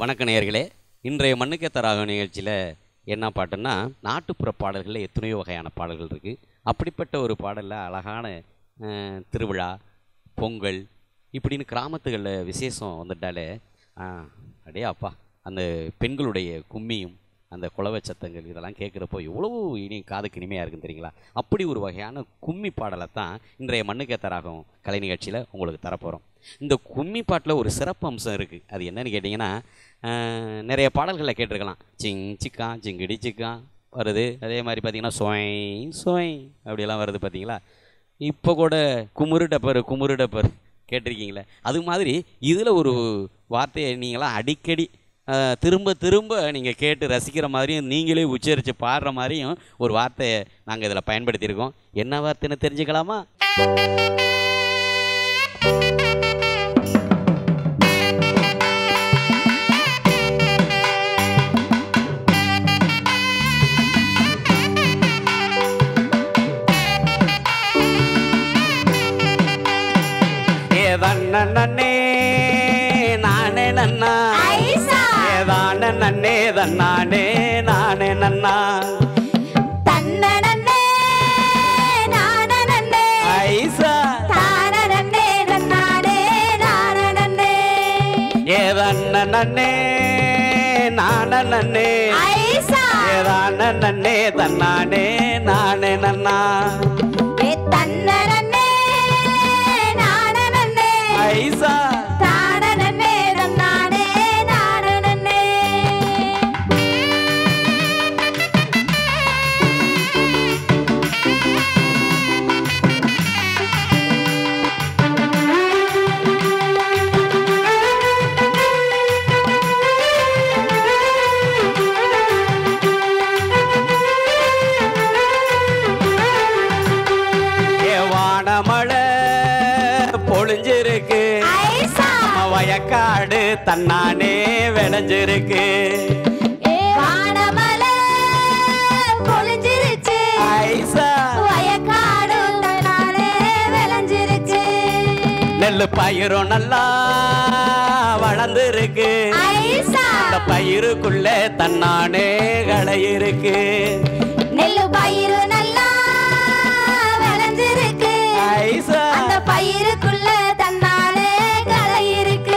வணக்க நேயர்களே, இன்றைய மண்ணுக்கேத்த ராகம் நிகழ்ச்சியில் என்ன பாட்டுன்னா, நாட்டுப்புற பாடல்களில் எத்தனையோ வகையான பாடல்கள் இருக்குது. அப்படிப்பட்ட ஒரு பாடலில் அழகான திருவிழா, பொங்கல் இப்படின்னு கிராமத்துகளில் விசேஷம் வந்துட்டாலே அடே அப்பா, அந்த பெண்களுடைய கும்மியும் அந்த குலவை சத்தங்கள் இதெல்லாம் கேட்குறப்போ எவ்வளவு காதுக்கு இனிமையாக இருக்குன்னு தெரியுங்களா? அப்படி ஒரு வகையான கும்மி பாடலை தான் இன்றைய மண்ணுக்கேத்த ராகம் கலை நிகழ்ச்சியில் உங்களுக்கு தரப்போகிறோம். இந்த கும்மி பாட்டில் ஒரு சிறப்பு அம்சம் இருக்குது. அது என்னன்னு கேட்டிங்கன்னா, நிறைய பாடல்களில் கேட்டிருக்கலாம். சிங் சிக்கா சிங்கிடி சிக்கா வருது. அதே மாதிரி பார்த்திங்கன்னா சோய் சோய் அப்படியெல்லாம் வருது பார்த்தீங்களா? இப்போ கூட குமுறு டப்பர் கேட்டிருக்கீங்களே. அது மாதிரி இதில் ஒரு வார்த்தையை நீங்களாம் அடிக்கடி திரும்ப திரும்ப நீங்கள் கேட்டு ரசிக்கிற மாதிரியும் நீங்களே உச்சரித்து பாடுற மாதிரியும் ஒரு வார்த்தையை நாங்கள் இதில் பயன்படுத்தியிருக்கோம். என்ன வார்த்தைன்னு தெரிஞ்சுக்கலாமா? நன்னே நானே நன்னா ஏதான நன்னே தன்னானே நானே நன்னா தன்னனே நானனே ஐசா தானனே தன்னானே நானனே ஏதான நன்னே நானனே ஐசா ஏதான நன்னே தன்னானே நானே நன்னா தன்னனே நானனே ஐசா தானனே தன்னானே நானனே மழை பொழிஞ்சிருக்கு, வயக்காடு தன்னானே விளைஞ்சிருக்கு. வானமலை பொழிஞ்சிருச்சு, ஐசா வயக்காடு தன்னானே விளைஞ்சிருச்சு. நெல்லு பயிரும் நல்லா வளர்ந்துருக்கு, ஐசா அந்த பயிருக்குள்ள தன்னானே களை இருக்கு. நெல்லு பயிரு நல்லா விளைஞ்சிருக்கு, ஐசா அந்த பயிருக்குள்ள தன்னாலே களை இருக்கு.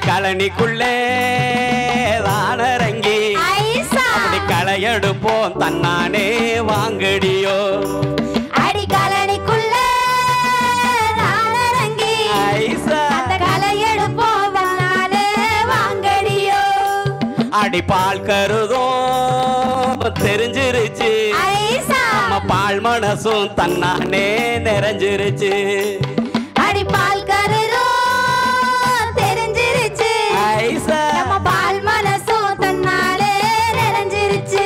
கழனிக்குள்ளே தானரங்கி அப்படி களையெடுப்போம் தன்னானே வாங்கடியோ. அடி கழனிக்குள்ள தானரங்கி ஐசா அந்த களையெடுப்போம் தன்னானே வாங்கடியோ. அடி பால் கருதும் தெரிஞ்சிருச்சு, ஐசா நம்ம பால் மனசும் தன்னானே நிறைஞ்சிருச்சு. அடி பால் கருதும் தெரிஞ்சிருச்சு, ஐசா நம்ம பால் மனசும் தன்னாலே நிறைஞ்சிருச்சு.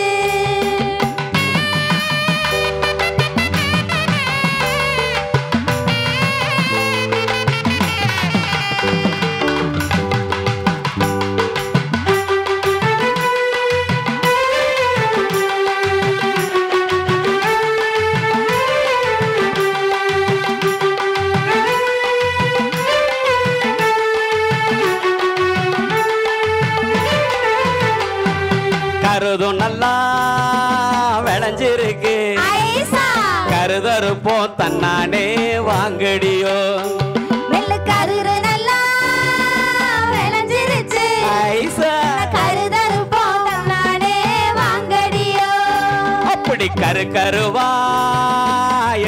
கருதும் நல்லா விளைஞ்சிருக்கு, ஐசா கருதறுப்போம் தன்னானே வாங்கடியோ. நெல்லு கருறு நல்லா விளைஞ்சிருச்சு, ஐசா கருதறுப்போம் தன்னானே வாங்கடியோ. அப்படி கருவா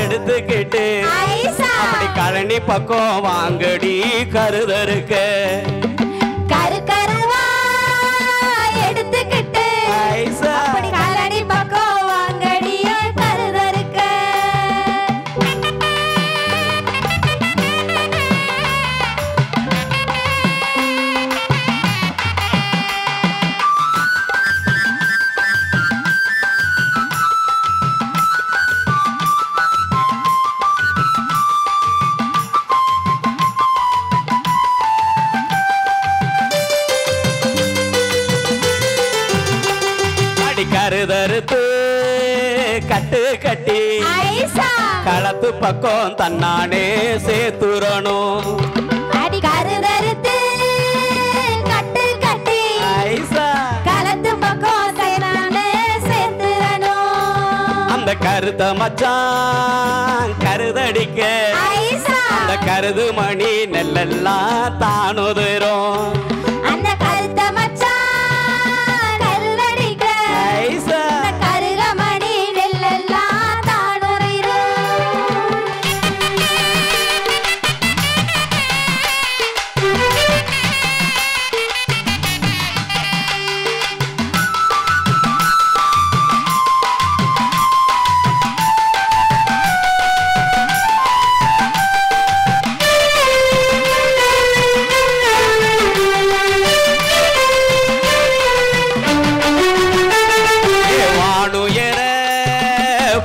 எடுத்துக்கிட்டு ஐசா அப்படி கழனி பக்கம் வாங்கடி கருதறுக்க. கருவா எடுத்துக்கிட்டு ஐசா அப்படி கழனி பக்கம் வாங்கடியோ கருதறுக்க. கருதறுத்து கட்டு கட்டி ஐசா களத்து பக்கம் தன்னானே சேர்த்துறணும் அடி கருதறுத்து கட்டு கட்டி ஐசா களத்து பக்கம் தன்னானே சேர்த்துறணும் அந்த கருத்த மச்சான் கருதடிக்க ஐசா அந்த கருது மணி நெல்லெல்லாம் தானுதுரும் அந்த கருத்த மச்சான் கருதடிக்க ஐசா அந்த கருகமணி நெல்லெல்லாம் தானுறிரும்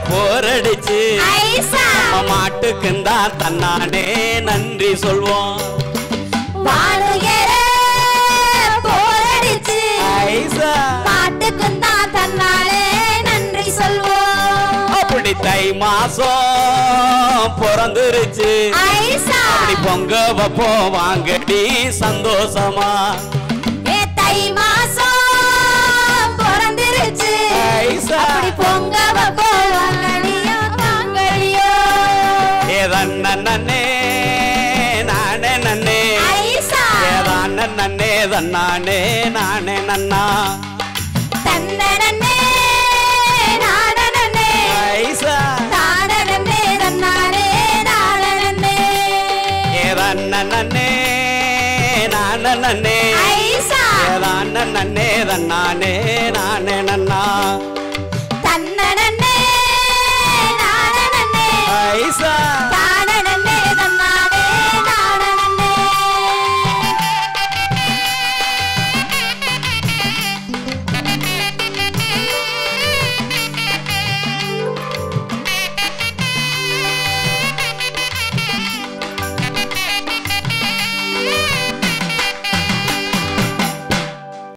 போரடிச்சு ஐசா மாட்டுக்குந்தான் தன்னானே நன்றி சொல்வோம் வானுயர போரடிச்சு ஐசா பாட்டுக்குந்தான் தன்னாலே நன்றி சொல்வோம் அப்படி தை மாசம் பிறந்துருச்சு ஐசா அப்படி பொங்க வைப்போம் வாங்கடி சந்தோஷமா ஏ தை மாசம் பிறந்திருச்சு ஐசா அப்படி பொங்க வாங்கடியோ வாங்கடியோ ஏதன்ன நன்னே நானே நன்னே ஐசா ஏதான நன்னே தன்னானே நானே நன்னா தன்னனே நானனே ஐசா தானனே தன்னானே நானனே ஏதன்ன நன்னே நானே நன்னே ஐசா ஏதான நன்னே தன்னானே நானே